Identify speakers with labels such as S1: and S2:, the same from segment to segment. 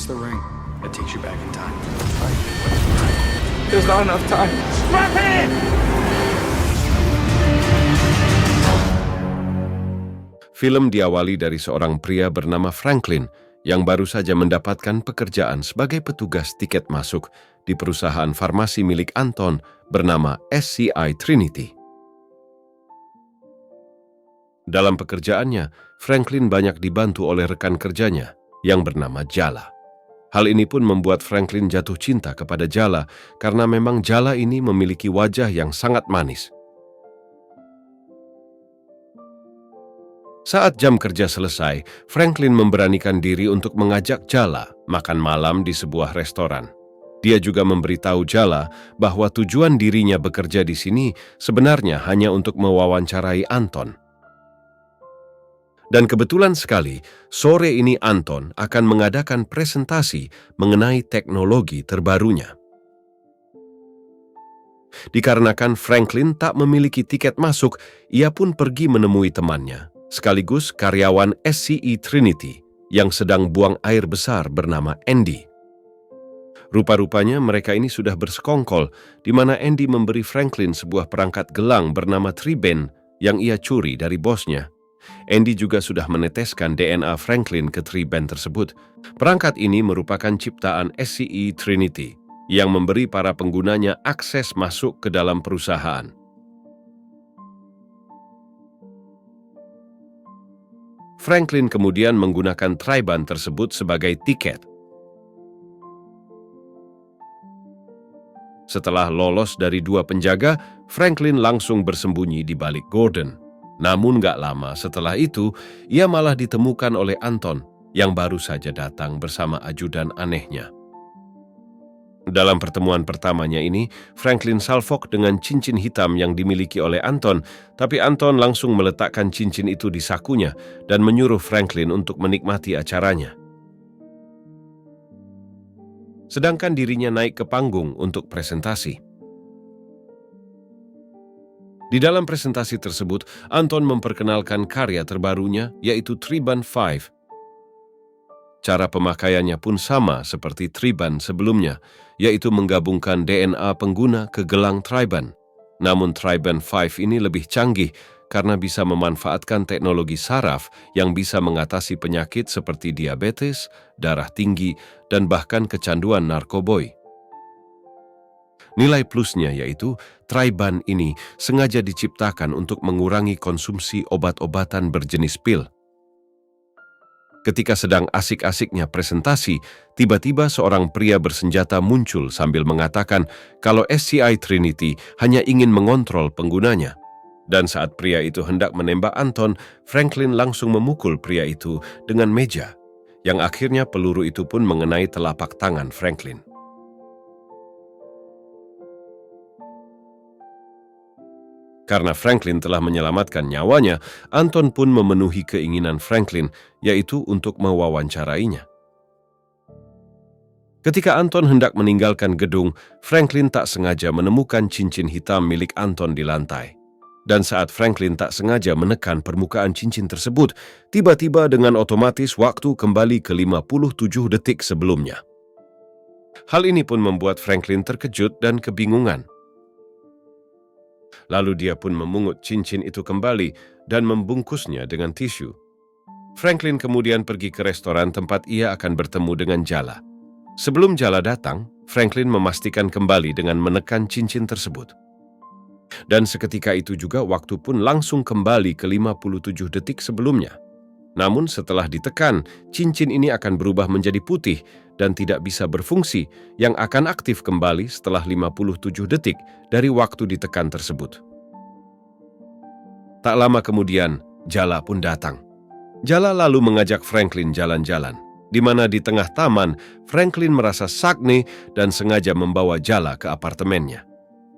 S1: It's the ring that takes you back in time.
S2: There's not enough time.
S3: Drop it!
S4: Film diawali dari seorang pria bernama Franklin yang baru saja mendapatkan pekerjaan sebagai petugas tiket masuk di perusahaan farmasi milik Anton bernama SCI Trinity. Dalam pekerjaannya, Franklin banyak dibantu oleh rekan kerjanya yang bernama Jala. Hal ini pun membuat Franklin jatuh cinta kepada Jala karena memang Jala ini memiliki wajah yang sangat manis. Saat jam kerja selesai, Franklin memberanikan diri untuk mengajak Jala makan malam di sebuah restoran. Dia juga memberitahu Jala bahwa tujuan dirinya bekerja di sini sebenarnya hanya untuk mewawancarai Anton. Dan kebetulan sekali, sore ini Anton akan mengadakan presentasi mengenai teknologi terbarunya. Dikarenakan Franklin tak memiliki tiket masuk, ia pun pergi menemui temannya, sekaligus karyawan SCI Trinity yang sedang buang air besar bernama Andy. Rupa-rupanya mereka ini sudah bersekongkol, di mana Andy memberi Franklin sebuah perangkat gelang bernama Triben yang ia curi dari bosnya. Andy juga sudah meneteskan DNA Franklin ke Triben tersebut. Perangkat ini merupakan ciptaan SCI Trinity yang memberi para penggunanya akses masuk ke dalam perusahaan. Franklin kemudian menggunakan Triben tersebut sebagai tiket. Setelah lolos dari dua penjaga, Franklin langsung bersembunyi di balik Gordon. Namun gak lama setelah itu, ia malah ditemukan oleh Anton yang baru saja datang bersama ajudan anehnya. Dalam pertemuan pertamanya ini, Franklin salvok dengan cincin hitam yang dimiliki oleh Anton, tapi Anton langsung meletakkan cincin itu di sakunya dan menyuruh Franklin untuk menikmati acaranya. Sedangkan dirinya naik ke panggung untuk presentasi. Di dalam presentasi tersebut, Anton memperkenalkan karya terbarunya, yaitu Triben 5. Cara pemakaiannya pun sama seperti Triben sebelumnya, yaitu menggabungkan DNA pengguna ke gelang Triben. Namun Triben 5 ini lebih canggih karena bisa memanfaatkan teknologi saraf yang bisa mengatasi penyakit seperti diabetes, darah tinggi, dan bahkan kecanduan narkoboy. Nilai plusnya yaitu Triben ini sengaja diciptakan untuk mengurangi konsumsi obat-obatan berjenis pil. Ketika sedang asik-asiknya presentasi, tiba-tiba seorang pria bersenjata muncul sambil mengatakan kalau SCI Trinity hanya ingin mengontrol penggunanya. Dan saat pria itu hendak menembak Anton, Franklin langsung memukul pria itu dengan meja, yang akhirnya peluru itu pun mengenai telapak tangan Franklin. Karena Franklin telah menyelamatkan nyawanya, Anton pun memenuhi keinginan Franklin, yaitu untuk mewawancarainya. Ketika Anton hendak meninggalkan gedung, Franklin tak sengaja menemukan cincin hitam milik Anton di lantai. Dan saat Franklin tak sengaja menekan permukaan cincin tersebut, tiba-tiba dengan otomatis waktu kembali ke 57 detik sebelumnya. Hal ini pun membuat Franklin terkejut dan kebingungan. Lalu dia pun memungut cincin itu kembali dan membungkusnya dengan tisu. Franklin kemudian pergi ke restoran tempat ia akan bertemu dengan Jala. Sebelum Jala datang, Franklin memastikan kembali dengan menekan cincin tersebut. Dan seketika itu juga waktu pun langsung kembali ke 57 detik sebelumnya. Namun setelah ditekan, cincin ini akan berubah menjadi putih dan tidak bisa berfungsi, yang akan aktif kembali setelah 57 detik dari waktu ditekan tersebut. Tak lama kemudian, Jala pun datang. Jala lalu mengajak Franklin jalan-jalan, di mana di tengah taman, Franklin merasa sakne dan sengaja membawa Jala ke apartemennya.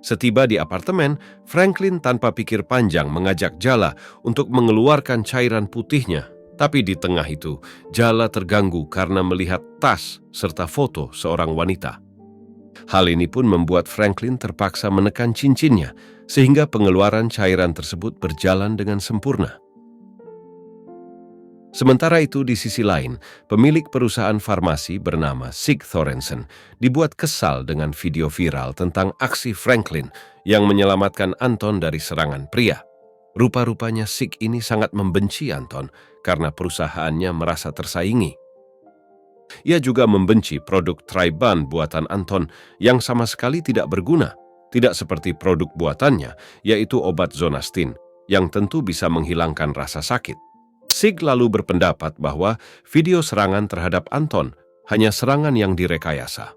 S4: Setiba di apartemen, Franklin tanpa pikir panjang mengajak Jala untuk mengeluarkan cairan putihnya. Tapi di tengah itu, Jala terganggu karena melihat tas serta foto seorang wanita. Hal ini pun membuat Franklin terpaksa menekan cincinnya, sehingga pengeluaran cairan tersebut berjalan dengan sempurna. Sementara itu di sisi lain, pemilik perusahaan farmasi bernama Sig Thorensen dibuat kesal dengan video viral tentang aksi Franklin yang menyelamatkan Anton dari serangan pria. Rupa-rupanya Sig ini sangat membenci Anton karena perusahaannya merasa tersaingi. Ia juga membenci produk Triban buatan Anton yang sama sekali tidak berguna, tidak seperti produk buatannya, yaitu obat Zonastin, yang tentu bisa menghilangkan rasa sakit. Sig lalu berpendapat bahwa video serangan terhadap Anton hanya serangan yang direkayasa.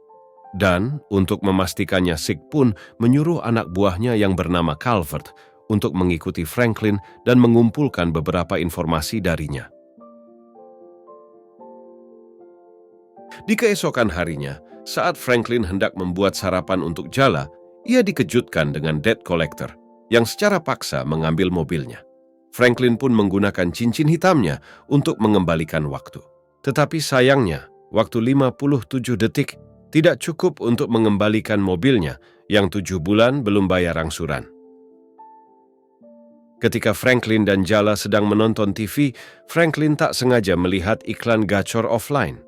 S4: Dan untuk memastikannya, Sig pun menyuruh anak buahnya yang bernama Calvert untuk mengikuti Franklin dan mengumpulkan beberapa informasi darinya. Di keesokan harinya, saat Franklin hendak membuat sarapan untuk Jala, ia dikejutkan dengan debt collector yang secara paksa mengambil mobilnya. Franklin pun menggunakan cincin hitamnya untuk mengembalikan waktu. Tetapi sayangnya, waktu 57 detik tidak cukup untuk mengembalikan mobilnya yang 7 bulan belum bayar angsuran. Ketika Franklin dan Jala sedang menonton TV, Franklin tak sengaja melihat iklan gacor offline.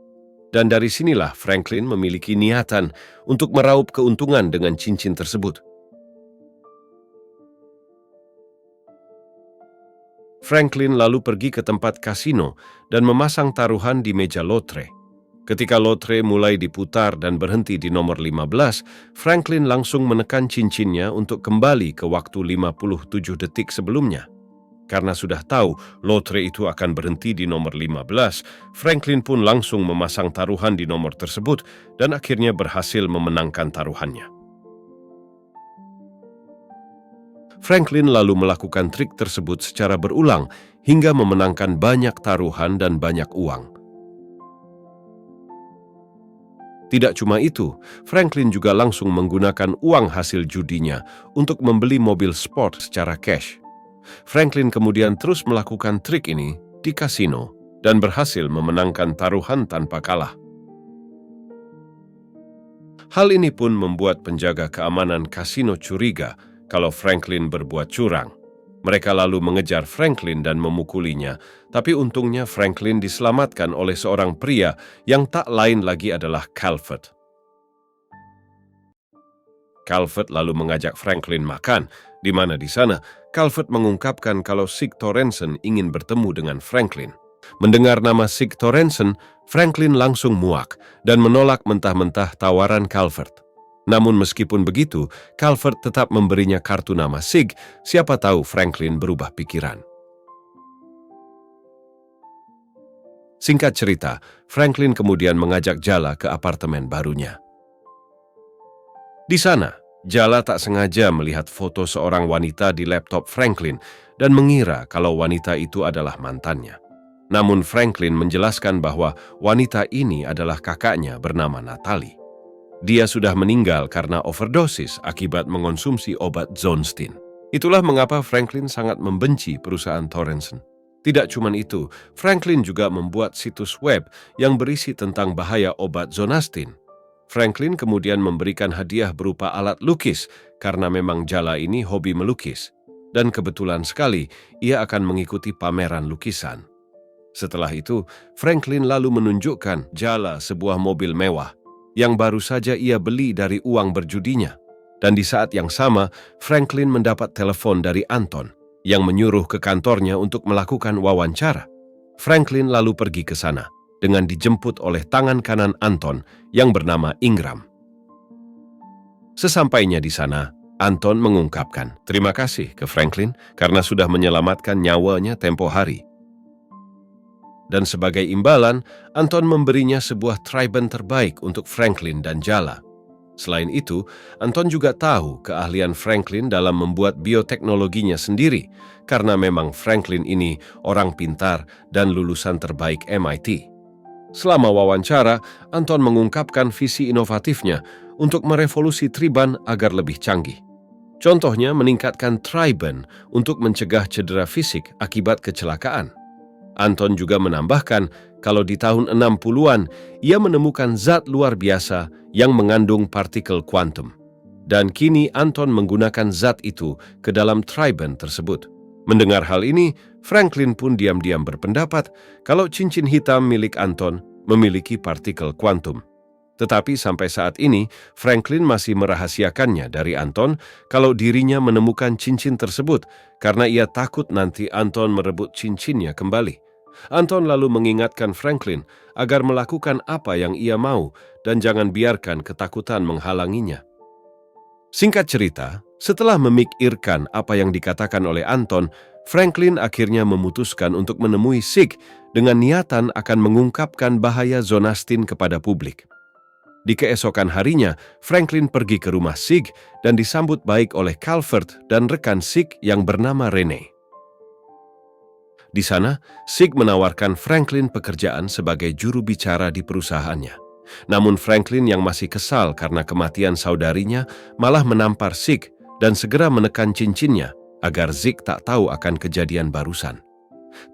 S4: Dan dari sinilah Franklin memiliki niatan untuk meraup keuntungan dengan cincin tersebut. Franklin lalu pergi ke tempat kasino dan memasang taruhan di meja lotre. Ketika lotre mulai diputar dan berhenti di nomor 15, Franklin langsung menekan cincinnya untuk kembali ke waktu 57 detik sebelumnya. Karena sudah tahu lotre itu akan berhenti di nomor 15, Franklin pun langsung memasang taruhan di nomor tersebut dan akhirnya berhasil memenangkan taruhannya. Franklin lalu melakukan trik tersebut secara berulang hingga memenangkan banyak taruhan dan banyak uang. Tidak cuma itu, Franklin juga langsung menggunakan uang hasil judinya untuk membeli mobil sport secara cash. Franklin kemudian terus melakukan trik ini di kasino dan berhasil memenangkan taruhan tanpa kalah. Hal ini pun membuat penjaga keamanan kasino curiga kalau Franklin berbuat curang. Mereka lalu mengejar Franklin dan memukulinya, tapi untungnya Franklin diselamatkan oleh seorang pria yang tak lain lagi adalah Calvert. Calvert lalu mengajak Franklin makan, di mana di sana Calvert mengungkapkan kalau Sig Thorensen ingin bertemu dengan Franklin. Mendengar nama Sig Thorensen, Franklin langsung muak dan menolak mentah-mentah tawaran Calvert. Namun meskipun begitu, Calvert tetap memberinya kartu nama Sig, siapa tahu Franklin berubah pikiran. Singkat cerita, Franklin kemudian mengajak Jala ke apartemen barunya. Di sana, Jala tak sengaja melihat foto seorang wanita di laptop Franklin dan mengira kalau wanita itu adalah mantannya. Namun Franklin menjelaskan bahwa wanita ini adalah kakaknya bernama Natalie. Dia sudah meninggal karena overdosis akibat mengonsumsi obat Zonastin. Itulah mengapa Franklin sangat membenci perusahaan Thorensen. Tidak cuma itu, Franklin juga membuat situs web yang berisi tentang bahaya obat Zonastin. Franklin kemudian memberikan hadiah berupa alat lukis karena memang Jala ini hobi melukis. Dan kebetulan sekali, ia akan mengikuti pameran lukisan. Setelah itu, Franklin lalu menunjukkan Jala sebuah mobil mewah yang baru saja ia beli dari uang berjudinya. Dan di saat yang sama, Franklin mendapat telepon dari Anton yang menyuruh ke kantornya untuk melakukan wawancara. Franklin lalu pergi ke sana dengan dijemput oleh tangan kanan Anton yang bernama Ingram. Sesampainya di sana, Anton mengungkapkan terima kasih ke Franklin karena sudah menyelamatkan nyawanya tempo hari. Dan sebagai imbalan, Anton memberinya sebuah Triban terbaik untuk Franklin dan Jala. Selain itu, Anton juga tahu keahlian Franklin dalam membuat bioteknologinya sendiri, karena memang Franklin ini orang pintar dan lulusan terbaik MIT. Selama wawancara, Anton mengungkapkan visi inovatifnya untuk merevolusi Triban agar lebih canggih. Contohnya meningkatkan Triban untuk mencegah cedera fisik akibat kecelakaan. Anton juga menambahkan kalau di tahun 60-an ia menemukan zat luar biasa yang mengandung partikel kuantum. Dan kini Anton menggunakan zat itu ke dalam Triban tersebut. Mendengar hal ini, Franklin pun diam-diam berpendapat kalau cincin hitam milik Anton memiliki partikel kuantum. Tetapi sampai saat ini, Franklin masih merahasiakannya dari Anton kalau dirinya menemukan cincin tersebut karena ia takut nanti Anton merebut cincinnya kembali. Anton lalu mengingatkan Franklin agar melakukan apa yang ia mau dan jangan biarkan ketakutan menghalanginya. Singkat cerita, setelah memikirkan apa yang dikatakan oleh Anton, Franklin akhirnya memutuskan untuk menemui Sig dengan niatan akan mengungkapkan bahaya Zonastin kepada publik. Di keesokan harinya, Franklin pergi ke rumah Sig dan disambut baik oleh Calvert dan rekan Sig yang bernama Rene. Di sana, Sig menawarkan Franklin pekerjaan sebagai juru bicara di perusahaannya. Namun Franklin yang masih kesal karena kematian saudarinya malah menampar Sig dan segera menekan cincinnya agar Sig tak tahu akan kejadian barusan.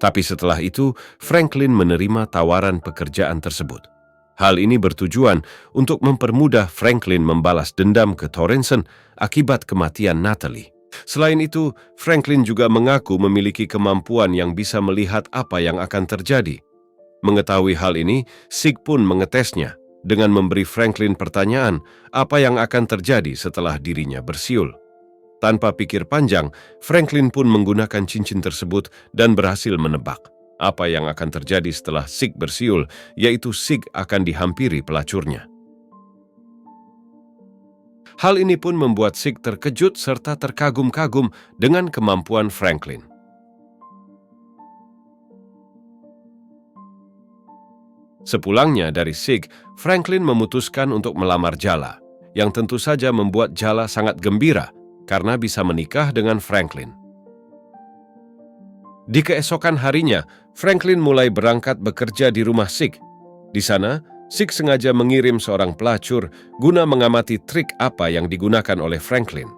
S4: Tapi setelah itu, Franklin menerima tawaran pekerjaan tersebut. Hal ini bertujuan untuk mempermudah Franklin membalas dendam ke Thorensen akibat kematian Natalie. Selain itu, Franklin juga mengaku memiliki kemampuan yang bisa melihat apa yang akan terjadi. Mengetahui hal ini, Sig pun mengetesnya dengan memberi Franklin pertanyaan apa yang akan terjadi setelah dirinya bersiul. Tanpa pikir panjang, Franklin pun menggunakan cincin tersebut dan berhasil menebak apa yang akan terjadi setelah Sig bersiul, yaitu Sig akan dihampiri pelacurnya. Hal ini pun membuat Sig terkejut serta terkagum-kagum dengan kemampuan Franklin. Sepulangnya dari Sig, Franklin memutuskan untuk melamar Jala, yang tentu saja membuat Jala sangat gembira karena bisa menikah dengan Franklin. Di keesokan harinya, Franklin mulai berangkat bekerja di rumah Sig. Di sana, Sig sengaja mengirim seorang pelacur guna mengamati trik apa yang digunakan oleh Franklin.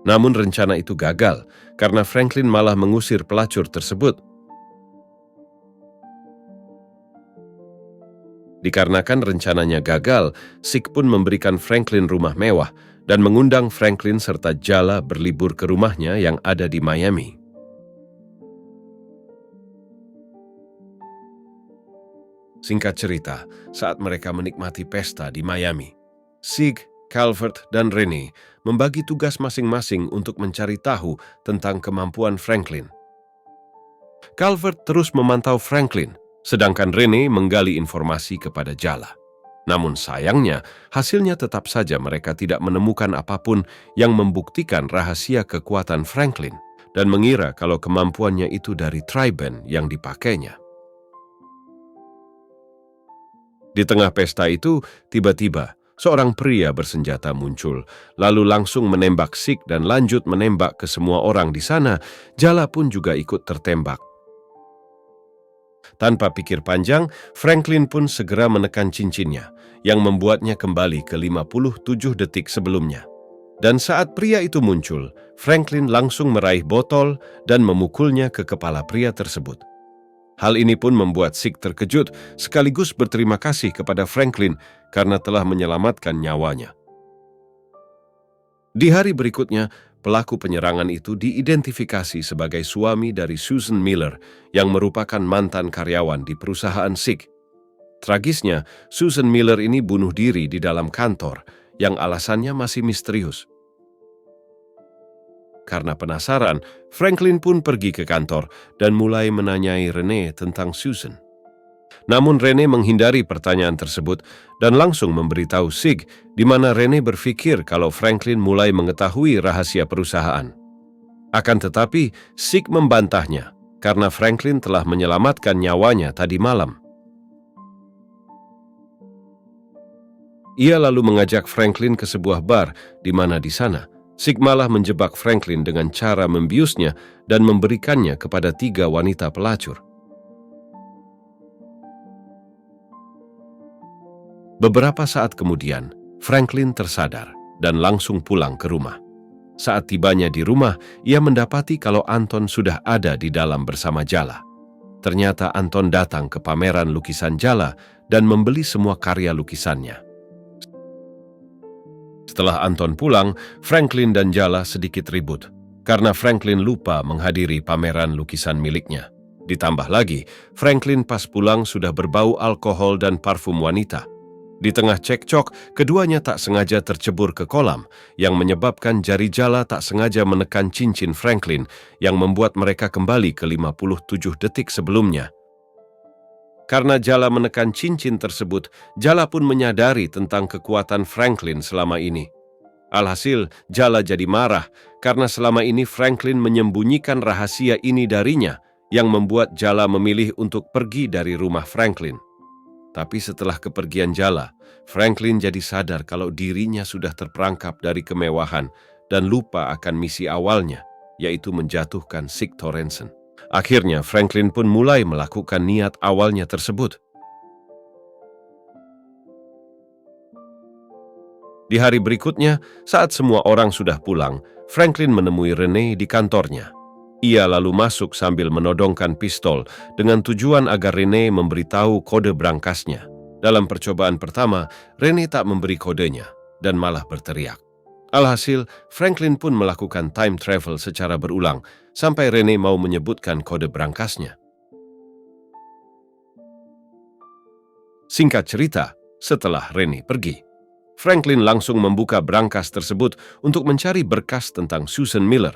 S4: Namun rencana itu gagal karena Franklin malah mengusir pelacur tersebut. Dikarenakan rencananya gagal, Sig pun memberikan Franklin rumah mewah dan mengundang Franklin serta Jala berlibur ke rumahnya yang ada di Miami. Singkat cerita, saat mereka menikmati pesta di Miami, Sig, Calvert, dan Rene membagi tugas masing-masing untuk mencari tahu tentang kemampuan Franklin. Calvert terus memantau Franklin, sedangkan Rene menggali informasi kepada Jala. Namun sayangnya, hasilnya tetap saja mereka tidak menemukan apapun yang membuktikan rahasia kekuatan Franklin dan mengira kalau kemampuannya itu dari Tri-Band yang dipakainya. Di tengah pesta itu, tiba-tiba seorang pria bersenjata muncul, lalu langsung menembak Sig dan lanjut menembak ke semua orang di sana. Jala pun juga ikut tertembak. Tanpa pikir panjang, Franklin pun segera menekan cincinnya, yang membuatnya kembali ke 57 detik sebelumnya. Dan saat pria itu muncul, Franklin langsung meraih botol dan memukulnya ke kepala pria tersebut. Hal ini pun membuat Sig terkejut sekaligus berterima kasih kepada Franklin karena telah menyelamatkan nyawanya. Di hari berikutnya, pelaku penyerangan itu diidentifikasi sebagai suami dari Susan Miller yang merupakan mantan karyawan di perusahaan Sig. Tragisnya, Susan Miller ini bunuh diri di dalam kantor yang alasannya masih misterius. Karena penasaran, Franklin pun pergi ke kantor dan mulai menanyai Rene tentang Susan. Namun Rene menghindari pertanyaan tersebut dan langsung memberitahu Sig di mana Rene berpikir kalau Franklin mulai mengetahui rahasia perusahaan. Akan tetapi, Sig membantahnya karena Franklin telah menyelamatkan nyawanya tadi malam. Ia lalu mengajak Franklin ke sebuah bar di mana di sana Sig malah menjebak Franklin dengan cara membiusnya dan memberikannya kepada 3 wanita pelacur. Beberapa saat kemudian, Franklin tersadar dan langsung pulang ke rumah. Saat tibanya di rumah, ia mendapati kalau Anton sudah ada di dalam bersama Jala. Ternyata Anton datang ke pameran lukisan Jala dan membeli semua karya lukisannya. Setelah Anton pulang, Franklin dan Jala sedikit ribut. karena Franklin lupa menghadiri pameran lukisan miliknya. Ditambah lagi, Franklin pas pulang sudah berbau alkohol dan parfum wanita. Di tengah cekcok, keduanya tak sengaja tercebur ke kolam, yang menyebabkan jari Jala tak sengaja menekan cincin Franklin, yang membuat mereka kembali ke 57 detik sebelumnya. Karena Jala menekan cincin tersebut, Jala pun menyadari tentang kekuatan Franklin selama ini. Alhasil, Jala jadi marah karena selama ini Franklin menyembunyikan rahasia ini darinya, yang membuat Jala memilih untuk pergi dari rumah Franklin. Tapi setelah kepergian Jala, Franklin jadi sadar kalau dirinya sudah terperangkap dari kemewahan dan lupa akan misi awalnya, yaitu menjatuhkan Sig Torrenson. Akhirnya, Franklin pun mulai melakukan niat awalnya tersebut. Di hari berikutnya, saat semua orang sudah pulang, Franklin menemui Rene di kantornya. Ia lalu masuk sambil menodongkan pistol dengan tujuan agar Rene memberitahu kode brangasnya. Dalam percobaan pertama, Rene tak memberi kodenya dan malah berteriak. Alhasil, Franklin pun melakukan time travel secara berulang sampai Rene mau menyebutkan kode brangasnya. Singkat cerita, setelah Rene pergi, Franklin langsung membuka brankas tersebut untuk mencari berkas tentang Susan Miller,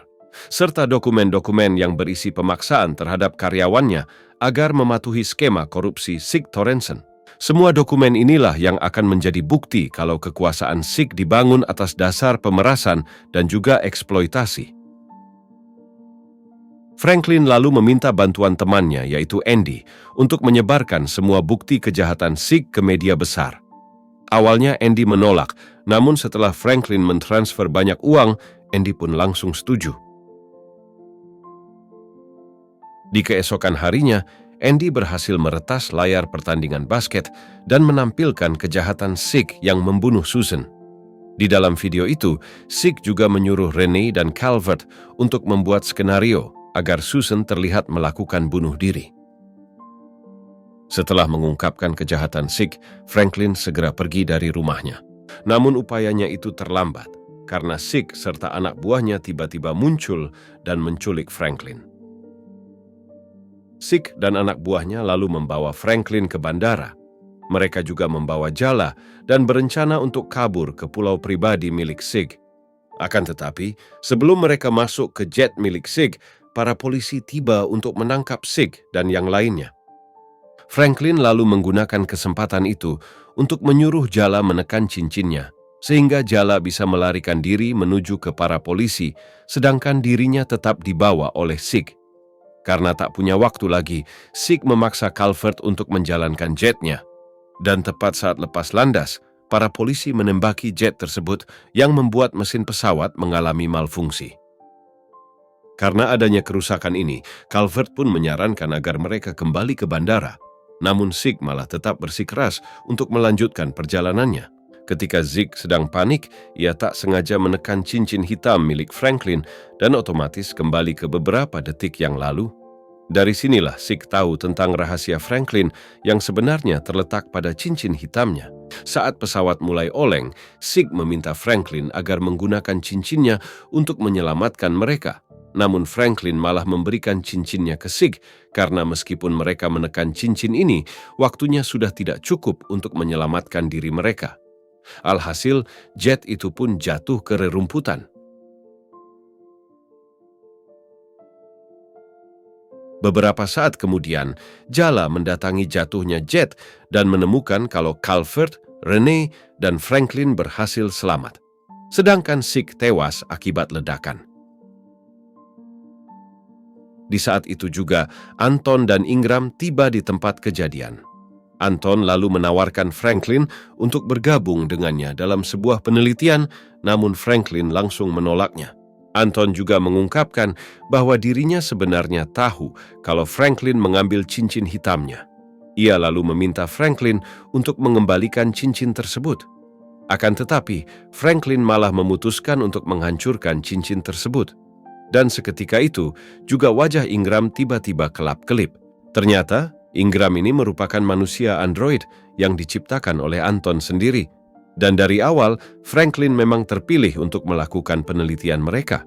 S4: serta dokumen-dokumen yang berisi pemaksaan terhadap karyawannya agar mematuhi skema korupsi Sig Torrenson. Semua dokumen inilah yang akan menjadi bukti kalau kekuasaan Sig dibangun atas dasar pemerasan dan juga eksploitasi. Franklin lalu meminta bantuan temannya, yaitu Andy, untuk menyebarkan semua bukti kejahatan Sig ke media besar. Awalnya Andy menolak, namun setelah Franklin mentransfer banyak uang, Andy pun langsung setuju. Di keesokan harinya, Andy berhasil meretas layar pertandingan basket dan menampilkan kejahatan Sig yang membunuh Susan. Di dalam video itu, Sig juga menyuruh Rene dan Calvert untuk membuat skenario agar Susan terlihat melakukan bunuh diri. Setelah mengungkapkan kejahatan Sig, Franklin segera pergi dari rumahnya. Namun upayanya itu terlambat, karena Sig serta anak buahnya tiba-tiba muncul dan menculik Franklin. Sig dan anak buahnya lalu membawa Franklin ke bandara. Mereka juga membawa Jala dan berencana untuk kabur ke pulau pribadi milik Sig. Akan tetapi, sebelum mereka masuk ke jet milik Sig, para polisi tiba untuk menangkap Sig dan yang lainnya. Franklin lalu menggunakan kesempatan itu untuk menyuruh Jala menekan cincinnya, sehingga Jala bisa melarikan diri menuju ke para polisi, sedangkan dirinya tetap dibawa oleh Sig. Karena tak punya waktu lagi, Sig memaksa Calvert untuk menjalankan jetnya. Dan tepat saat lepas landas, para polisi menembaki jet tersebut yang membuat mesin pesawat mengalami malfungsi. Karena adanya kerusakan ini, Calvert pun menyarankan agar mereka kembali ke bandara. Namun Sig malah tetap bersikeras untuk melanjutkan perjalanannya. Ketika Sig sedang panik, ia tak sengaja menekan cincin hitam milik Franklin dan otomatis kembali ke beberapa detik yang lalu. Dari sinilah Sig tahu tentang rahasia Franklin yang sebenarnya terletak pada cincin hitamnya. Saat pesawat mulai oleng, Sig meminta Franklin agar menggunakan cincinnya untuk menyelamatkan mereka. Namun Franklin malah memberikan cincinnya ke Sig karena meskipun mereka menekan cincin ini, waktunya sudah tidak cukup untuk menyelamatkan diri mereka. Alhasil, jet itu pun jatuh ke rerumputan. Beberapa saat kemudian, Jala mendatangi jatuhnya jet dan menemukan kalau Calvert, Rene, dan Franklin berhasil selamat. Sedangkan Sig tewas akibat ledakan. Di saat itu juga, Anton dan Ingram tiba di tempat kejadian. Anton lalu menawarkan Franklin untuk bergabung dengannya dalam sebuah penelitian, namun Franklin langsung menolaknya. Anton juga mengungkapkan bahwa dirinya sebenarnya tahu kalau Franklin mengambil cincin hitamnya. Ia lalu meminta Franklin untuk mengembalikan cincin tersebut. Akan tetapi, Franklin malah memutuskan untuk menghancurkan cincin tersebut. Dan seketika itu, juga wajah Ingram tiba-tiba kelap-kelip. Ternyata, Ingram ini merupakan manusia android yang diciptakan oleh Anton sendiri. Dan dari awal, Franklin memang terpilih untuk melakukan penelitian mereka.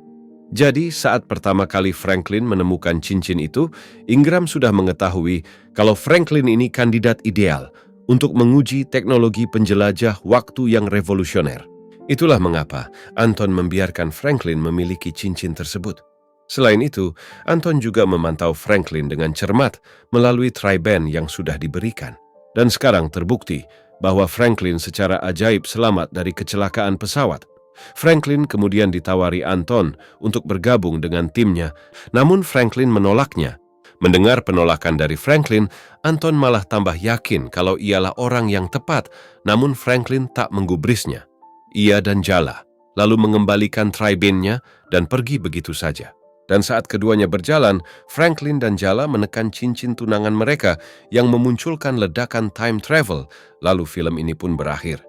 S4: Jadi saat pertama kali Franklin menemukan cincin itu, Ingram sudah mengetahui kalau Franklin ini kandidat ideal untuk menguji teknologi penjelajah waktu yang revolusioner. Itulah mengapa Anton membiarkan Franklin memiliki cincin tersebut. Selain itu, Anton juga memantau Franklin dengan cermat melalui tri-band yang sudah diberikan. Dan sekarang terbukti bahwa Franklin secara ajaib selamat dari kecelakaan pesawat. Franklin kemudian ditawari Anton untuk bergabung dengan timnya, namun Franklin menolaknya. Mendengar penolakan dari Franklin, Anton malah tambah yakin kalau ialah orang yang tepat, namun Franklin tak menggubrisnya. Ia dan Jala lalu mengembalikan tri-band-nya dan pergi begitu saja. Dan saat keduanya berjalan, Franklin dan Jala menekan cincin tunangan mereka yang memunculkan ledakan time travel, lalu film ini pun berakhir.